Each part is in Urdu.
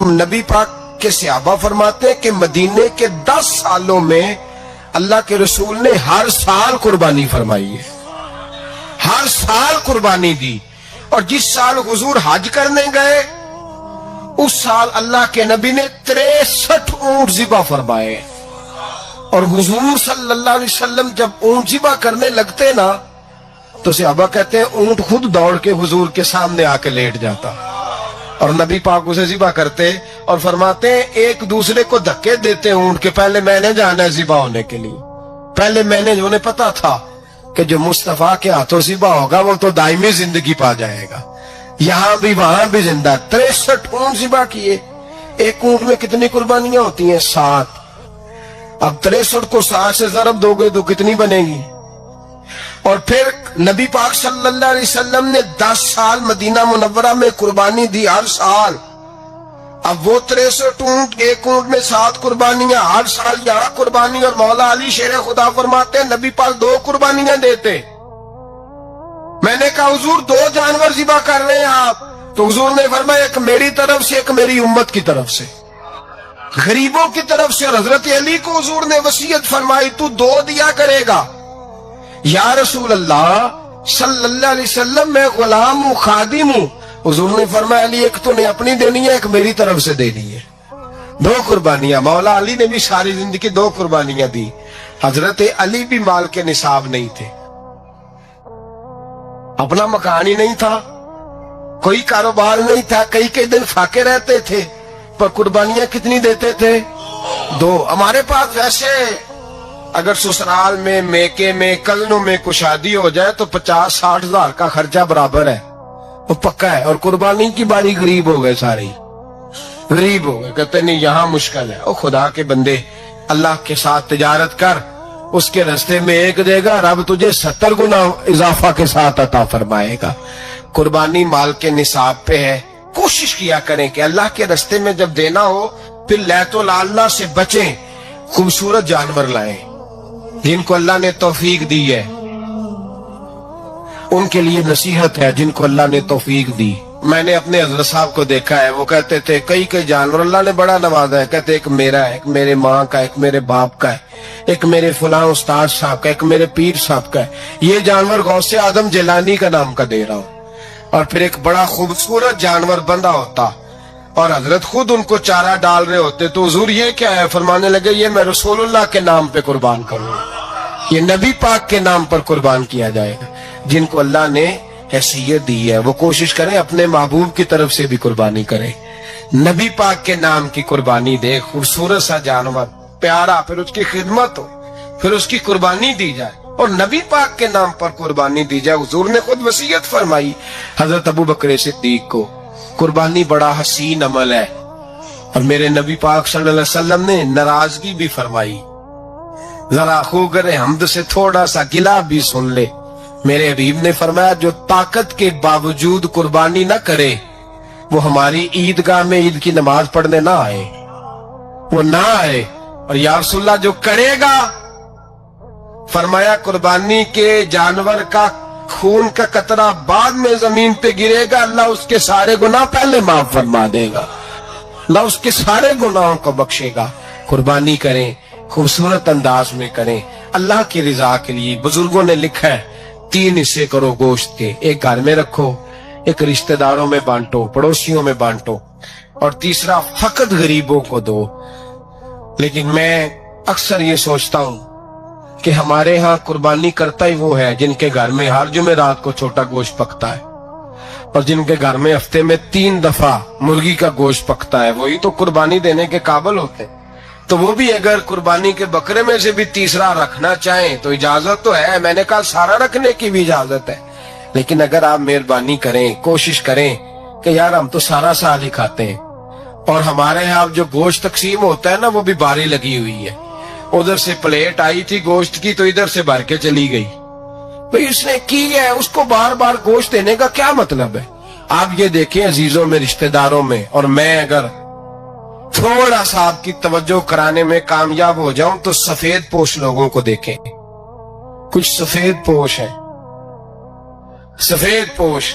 نبی پاک کے صحابہ فرماتے ہیں کہ مدینے کے 10 سالوں میں اللہ کے رسول نے ہر سال قربانی فرمائی ہے، ہر سال قربانی دی. اور جس سال حضور حج کرنے گئے اس سال اللہ کے نبی نے 63 اونٹ ذبح فرمائے. اور حضور صلی اللہ علیہ وسلم جب اونٹ ذبح کرنے لگتے نا تو صحابہ کہتے ہیں اونٹ خود دوڑ کے حضور کے سامنے آ کے لیٹ جاتا اور نبی پاک اسے ذبح کرتے اور فرماتے ہیں ایک دوسرے کو دھکے دیتے اونٹ کے، پہلے میں نے جانا ہے ذبح ہونے کے لیے، پہلے میں نے، انہیں پتا تھا کہ جو مصطفیٰ کے ہاتھوں ذبح ہوگا وہ تو دائمی زندگی پا جائے گا، یہاں بھی وہاں بھی زندہ. 63 اونٹ ذبح کیے. ایک اونٹ میں کتنی قربانیاں ہوتی ہیں؟ 7. اب 63 کو 7 سے ضرب دو گے تو کتنی بنے گی؟ اور پھر نبی پاک صلی اللہ علیہ وسلم نے 10 سال مدینہ منورہ میں قربانی دی، ہر سال. اب وہ 63 اونٹ، ایک اونٹ میں 7 قربانیاں، ہر سال یہاں قربانی. اور مولا علی شیر خدا فرماتے ہیں نبی پاک 2 قربانیاں دیتے. میں نے کہا حضور 2 جانور ذبح کر رہے ہیں آپ؟ تو حضور نے فرمایا ایک میری طرف سے، ایک میری امت کی طرف سے، غریبوں کی طرف سے. اور حضرت علی کو حضور نے وصیت فرمائی تو 2 دیا کرے گا. یا رسول اللہ صلی اللہ علیہ وسلم میں غلام ہوں، خادم ہوں. حضور نے فرمایا علی ایک تو نے اپنی دینی ہے، ایک میری طرف سے دینی ہے. 2 قربانیاں. مولا علی نے بھی ساری زندگی 2 قربانیاں دی. حضرت علی بھی مال کے نصاب نہیں تھے، اپنا مکان ہی نہیں تھا، کوئی کاروبار نہیں تھا، کئی دن فاقے رہتے تھے، پر قربانیاں کتنی دیتے تھے؟ 2. ہمارے پاس ویسے اگر سسرال میں، میکے میں، کزنوں میں کوئی شادی ہو جائے تو 50-60 ہزار کا خرچہ برابر ہے، وہ پکا ہے. اور قربانی کی باری غریب ہو گئے، سارے غریب ہو گئے، کہتے نہیں یہاں مشکل ہے. او خدا کے بندے، اللہ کے ساتھ تجارت کر، اس کے رستے میں 1 دے گا، رب تجھے 70 گنا اضافہ کے ساتھ عطا فرمائے گا. قربانی مال کے نصاب پہ ہے. کوشش کیا کریں کہ اللہ کے رستے میں جب دینا ہو پھر لیت اللہ سے بچیں، خوبصورت جانور لائیں. جن کو اللہ نے توفیق دی ہے ان کے لیے نصیحت ہے، جن کو اللہ نے توفیق دی. میں نے اپنے حضرت صاحب کو دیکھا ہے، وہ کہتے تھے کئی جانور اللہ نے بڑا نوازا ہے، کہتے ایک میرا ہے، ایک میرے ماں کا، ایک میرے باپ کا ہے، ایک میرے فلاں استاد صاحب کا، ایک میرے پیر صاحب کا ہے. یہ جانور غوث اعظم جیلانی کا نام کا دے رہا ہوں. اور پھر ایک بڑا خوبصورت جانور بندہ ہوتا اور حضرت خود ان کو چارہ ڈال رہے ہوتے تو حضور یہ کیا ہے؟ فرمانے لگے یہ میں رسول اللہ کے نام پہ قربان کروں، یہ نبی پاک کے نام پر قربان کیا جائے گا. جن کو اللہ نے حیثیت دی ہے وہ کوشش کریں اپنے محبوب کی طرف سے بھی قربانی کریں، نبی پاک کے نام کی قربانی دے. خوبصورت سا جانور پیارا، پھر اس کی خدمت ہو، پھر اس کی قربانی دی جائے اور نبی پاک کے نام پر قربانی دی جائے. حضور نے خود وصیت فرمائی حضرت ابو بکر صدیق کو، قربانی بڑا حسین عمل ہے. اور میرے نبی پاک صلی اللہ علیہ وسلم نے ناراضگی بھی فرمائی، ذرا خوگر حمد سے تھوڑا سا گلا بھی سن لے. میرے حبیب نے فرمایا جو طاقت کے باوجود قربانی نہ کرے وہ ہماری عیدگاہ میں عید کی نماز پڑھنے نہ آئے، وہ نہ آئے. اور یا رسول اللہ جو کرے گا، فرمایا قربانی کے جانور کا خون کا قطرہ بعد میں زمین پہ گرے گا، اللہ اس کے سارے گناہ پہلے معاف فرما دے گا، اللہ اس کے سارے گناہوں کو بخشے گا. قربانی کریں، خوبصورت انداز میں کریں، اللہ کی رضا کے لیے. بزرگوں نے لکھا ہے 3 حصے کرو گوشت کے، ایک گھر میں رکھو، ایک رشتہ داروں میں بانٹو، پڑوسیوں میں بانٹو، اور تیسرا فقط غریبوں کو دو. لیکن میں اکثر یہ سوچتا ہوں کہ ہمارے ہاں قربانی کرتا ہی وہ ہے جن کے گھر میں ہر جمعرات کو چھوٹا گوشت پکتا ہے، اور جن کے گھر میں ہفتے میں 3 دفعہ مرغی کا گوشت پکتا ہے، وہی تو قربانی دینے کے قابل ہوتے. تو وہ بھی اگر قربانی کے بکرے میں سے بھی تیسرا رکھنا چاہیں تو اجازت تو ہے. میں نے کہا سارا رکھنے کی بھی اجازت ہے، لیکن اگر آپ مہربانی کریں، کوشش کریں کہ یار ہم تو سارا سال ہی کھاتے ہیں، اور ہمارے یہاں جو گوشت تقسیم ہوتا ہے نا وہ بھی باری لگی ہوئی ہے. ادھر سے پلیٹ آئی تھی گوشت کی تو ادھر سے بھر کے چلی گئی. بھئی اس نے کی ہے، اس کو بار بار گوشت دینے کا کیا مطلب ہے؟ آپ یہ دیکھیں عزیزوں میں، رشتہ داروں میں، اور میں اگر تھوڑا سا آپ کی توجہ کرانے میں کامیاب ہو جاؤں تو سفید پوش لوگوں کو دیکھیں. کچھ سفید پوش ہیں، سفید پوش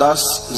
10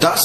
10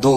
2,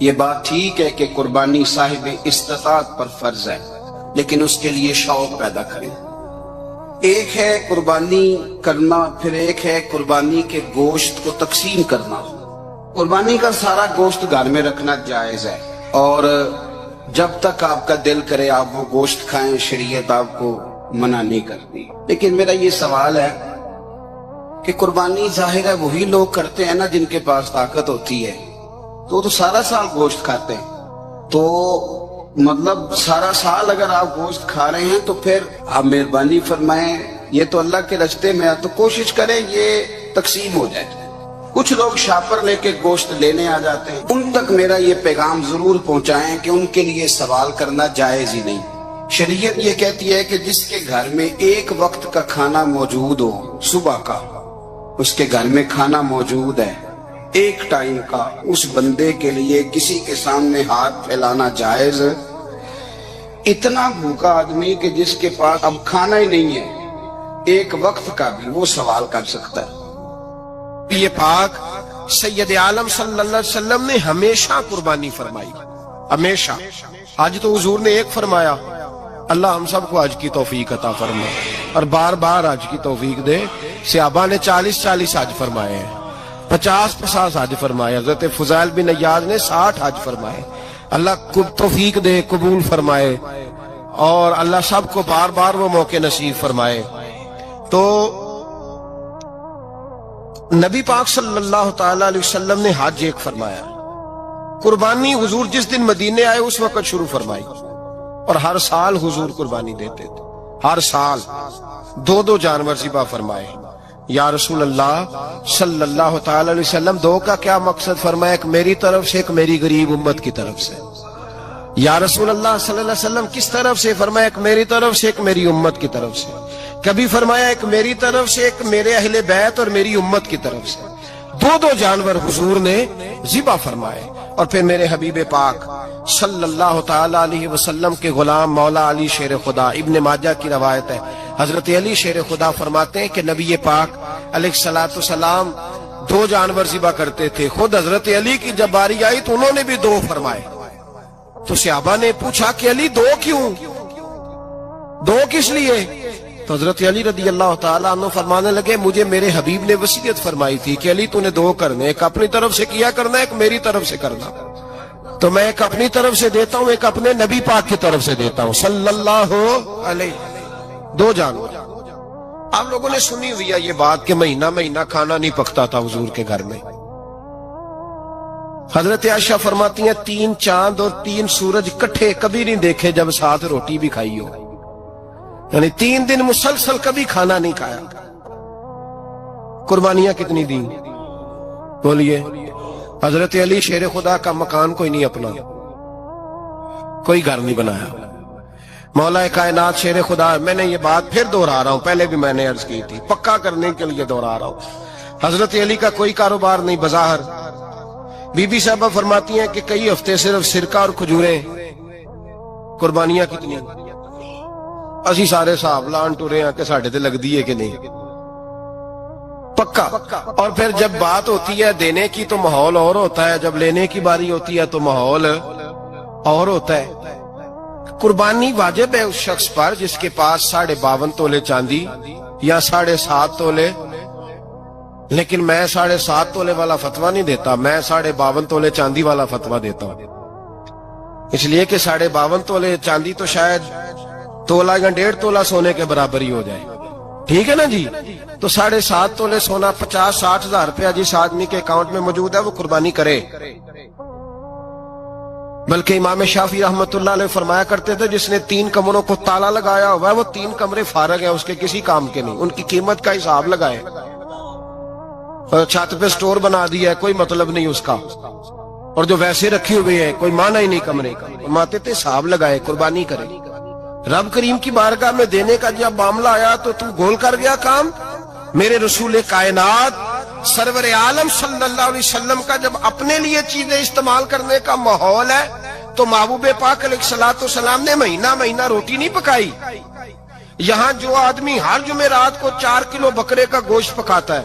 یہ بات ٹھیک ہے کہ قربانی صاحب استطاعت پر فرض ہے، لیکن اس کے لیے شوق پیدا کریں۔ ایک ہے قربانی کرنا، پھر ایک ہے قربانی کے گوشت کو تقسیم کرنا۔ قربانی کا سارا گوشت گھر میں رکھنا جائز ہے، اور جب تک آپ کا دل کرے آپ وہ گوشت کھائیں، شریعت آپ کو منع نہیں کرتی۔ لیکن میرا یہ سوال ہے کہ قربانی ظاہر ہے وہی لوگ کرتے ہیں نا جن کے پاس طاقت ہوتی ہے، تو سارا سال گوشت کھاتے ہیں، تو مطلب سارا سال اگر آپ گوشت کھا رہے ہیں تو پھر آپ مہربانی فرمائیں، یہ تو اللہ کے راستے میں ہے تو کوشش کریں یہ تقسیم ہو جائے۔ کچھ لوگ شاپر لے کے گوشت لینے آ جاتے ہیں، ان تک میرا یہ پیغام ضرور پہنچائیں کہ ان کے لیے سوال کرنا جائز ہی نہیں۔ شریعت یہ کہتی ہے کہ جس کے گھر میں ایک وقت کا کھانا موجود ہو، صبح کا اس کے گھر میں کھانا موجود ہے ایک ٹائم کا، اس بندے کے لیے کسی کے سامنے ہاتھ پھیلانا جائز۔ اتنا بھوکا آدمی کہ جس کے پاس اب کھانا ہی نہیں ہے ایک وقت کا بھی، وہ سوال کر سکتا ہے۔ یہ پاک سید عالم صلی اللہ علیہ وسلم نے ہمیشہ قربانی فرمائی، ہمیشہ۔ آج تو حضور نے ایک فرمایا، اللہ ہم سب کو حج کی توفیق عطا فرمائے اور بار بار حج کی توفیق دے۔ صحابہ نے 40 حج فرمائے ہیں، 50 حج فرمائے، حضرت فضیل بن عیاض نے 60 حج فرمائے۔ اللہ کو توفیق دے، قبول فرمائے، اور اللہ سب کو بار بار وہ موقع نصیب فرمائے۔ تو نبی پاک صلی اللہ تعالی علیہ وسلم نے حج ایک فرمایا، قربانی حضور جس دن مدینے آئے اس وقت شروع فرمائی، اور ہر سال حضور قربانی دیتے تھے، ہر سال 2 جانور ذبح فرمائے۔ یا رسول اللہ صلی اللہ تعالی علیہ وسلم 2 کا کیا مقصد فرمایا؟ ایک میری طرف سے، ایک میری غریب امت کی طرف سے۔ یا رسول اللہ صلی اللہ علیہ وسلم کس طرف سے فرمایا؟ ایک میری طرف سے، ایک میری امت کی طرف سے۔ کبھی فرمایا ایک میری طرف سے، ایک میرے اہل بیت اور میری امت کی طرف سے۔ 2 جانور حضور نے ذبح فرمائے۔ اور پھر میرے حبیب پاک صلی اللہ تعالی علیہ وسلم کے غلام مولا علی شیر خدا، ابن ماجہ کی روایت ہے، حضرت علی شیر خدا فرماتے ہیں کہ نبی پاک علیہ الصلوۃ والسلام 2 جانور ذبح کرتے تھے۔ خود حضرت علی کی جب باری آئی تو انہوں نے بھی 2 فرمائے۔ تو صحابہ نے پوچھا کہ علی 2 کیوں؟ 2 کس لیے؟ تو حضرت علی رضی اللہ تعالیٰ عنہ فرمانے لگے مجھے میرے حبیب نے وصیت فرمائی تھی کہ علی تو نے 2 کرنے، ایک اپنی طرف سے کیا کرنا، ایک میری طرف سے کرنا۔ تو میں ایک اپنی طرف سے دیتا ہوں، ایک اپنے نبی پاک کی طرف سے دیتا ہوں صلی اللہ علیہ۔ 2 جانور۔ آپ لوگوں نے سنی ہوئی ہے یہ بات کہ مہینہ کھانا نہیں پکتا تھا حضور کے گھر میں۔ حضرت عائشہ فرماتی ہیں 3 چاند اور 3 سورج کٹھے کبھی نہیں دیکھے جب ساتھ روٹی بھی کھائی ہو، یعنی 3 دن مسلسل کبھی کھانا نہیں کھایا۔ قربانیاں کتنی دیں؟ بولیے۔ حضرت علی شیر خدا کا مکان کوئی نہیں اپنا، کوئی گھر نہیں بنایا۔ مولا کائنات شیر خدا، میں نے یہ بات پھر دہرا رہا ہوں، پہلے بھی میں نے عرض کی تھی، پکا کرنے کے لیے دہرا رہا ہوں۔ حضرت علی کا کوئی کاروبار نہیں بظاہر۔ بی بی صاحبہ فرماتی ہیں کہ کئی ہفتے صرف سرکہ اور کھجوریں۔ قربانیاں کتنی؟ اسی سارے صاحب لان ٹورے ہیں کہ ساڑھے تے لگ دیئے کہ نہیں، پکا۔ اور پھر جب بات ہوتی ہے دینے کی تو ماحول اور ہوتا ہے، جب لینے کی باری ہوتی ہے تو ماحول اور ہوتا ہے۔ قربانی واجب ہے اس شخص پر جس کے پاس 52.5 تولے چاندی یا 7.5 تولے، لیکن میں 7.5 تولے والا فتویٰ نہیں دیتا، میں 52.5 تولے چاندی والا فتویٰ دیتا ہوں، اس لیے کہ 52.5 تولے چاندی تو شاید تولہ یا 1.5 تولہ سونے کے برابر ہی ہو جائے، ٹھیک ہے نا جی؟ تو 7.5 تولے سونا 50-60 ہزار روپیہ جس آدمی کے اکاؤنٹ میں موجود ہے وہ قربانی کرے۔ بلکہ امام شافعی رحمت اللہ علیہ فرمایا کرتے تھے جس نے 3 کمروں کو تالا لگایا ہوا ہے وہ 3 کمرے فارغ ہیں، اس کے کسی کام کے نہیں، ان کی قیمت کا حساب لگائے۔ چھت پہ سٹور بنا دیا ہے، کوئی مطلب نہیں اس کا، اور جو ویسے رکھی ہوئے ہیں کوئی معنی ہی نہیں کمرے کا، فرماتے تھے حساب لگائے، قربانی کرے۔ رب کریم کی بارگاہ میں دینے کا جب معاملہ آیا تو تو گول کر گیا کام۔ میرے رسول کائنات سرور عالم صلی اللہ علیہ وسلم کا جب اپنے لیے چیزیں استعمال کرنے کا ماحول ہے تو محبوب پاک علیہ الصلوۃ والسلام نے مہینہ روٹی نہیں پکائی۔ یہاں جو آدمی ہر جمعرات کو 4 کلو بکرے کا گوشت پکاتا ہے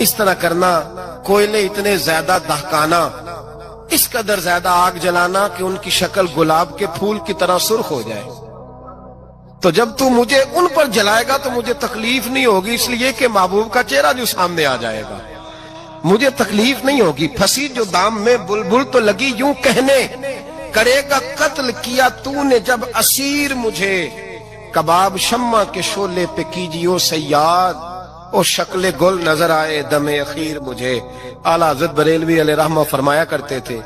اس طرح کرنا، کوئلے اتنے زیادہ دہکانا، اس قدر زیادہ آگ جلانا کہ ان کی شکل گلاب کے پھول کی طرح سرخ ہو جائے. تو جب تو مجھے ان پر جلائے گا تو مجھے تکلیف نہیں ہوگی، اس لیے کہ محبوب کا چہرہ جو سامنے آ جائے گا مجھے تکلیف نہیں ہوگی. پھنسی جو دام میں بلبل تو لگی یوں کہنے، کرے گا قتل کیا تو نے جب اسیر مجھے، کباب شمع کے شعلے پہ کیجیو صیاد، او شکل گل نظر آئے دم اخیر مجھے. اعلیٰ حضرت بریلوی علیہ رحمہ فرمایا کرتے تھے،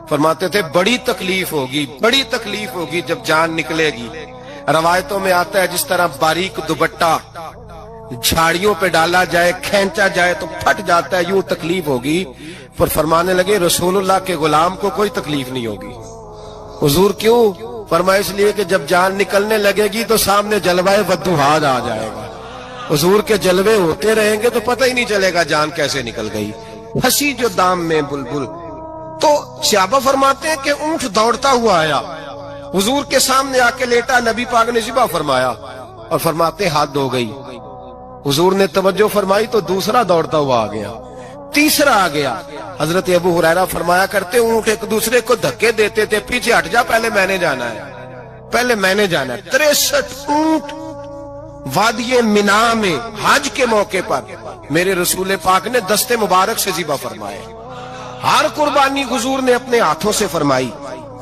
فرماتے تھے بڑی تکلیف ہوگی، بڑی تکلیف ہوگی جب جان نکلے گی. روایتوں میں آتا ہے جس طرح باریک دوپٹہ جھاڑیوں پہ ڈالا جائے، کھینچا جائے تو پھٹ جاتا ہے، یوں تکلیف ہوگی. پر فرمانے لگے رسول اللہ کے غلام کو کوئی تکلیف نہیں ہوگی. حضور کیوں؟ فرمایا اس لیے کہ جب جان نکلنے لگے گی تو سامنے جلوہ ودوحات آ جائے گا. حضور کے جلوے ہوتے رہیں گے تو پتہ ہی نہیں چلے گا جان کیسے نکل گئی. پھنسی جو دام میں بلبل. تو صحابہ فرماتے ہیں کہ اونٹ دوڑتا ہوا آیا، حضور کے سامنے آ کے لیٹا، نبی پاک نے ذبح فرمایا اور فرماتے ہاتھ دھو گئی. حضور نے توجہ فرمائی تو دوسرا دوڑتا ہوا آ گیا، تیسرا آ گیا. حضرت ابو ہریرہ فرمایا کرتے اونٹ ایک دوسرے کو دھکے دیتے تھے، پیچھے ہٹ جا، پہلے میں نے جانا ہے، پہلے میں نے جانا ہے. 63 اونٹ وادی مینا میں حج کے موقع پر میرے رسول پاک نے دستے مبارک سے ذبح فرمائے. ہر قربانی حضور نے اپنے ہاتھوں سے فرمائی.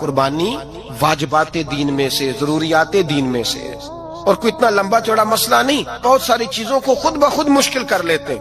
قربانی واجبات دین میں سے، ضروریات دین میں سے، اور کوئی اتنا لمبا چوڑا مسئلہ نہیں. بہت ساری چیزوں کو خود بخود مشکل کر لیتے.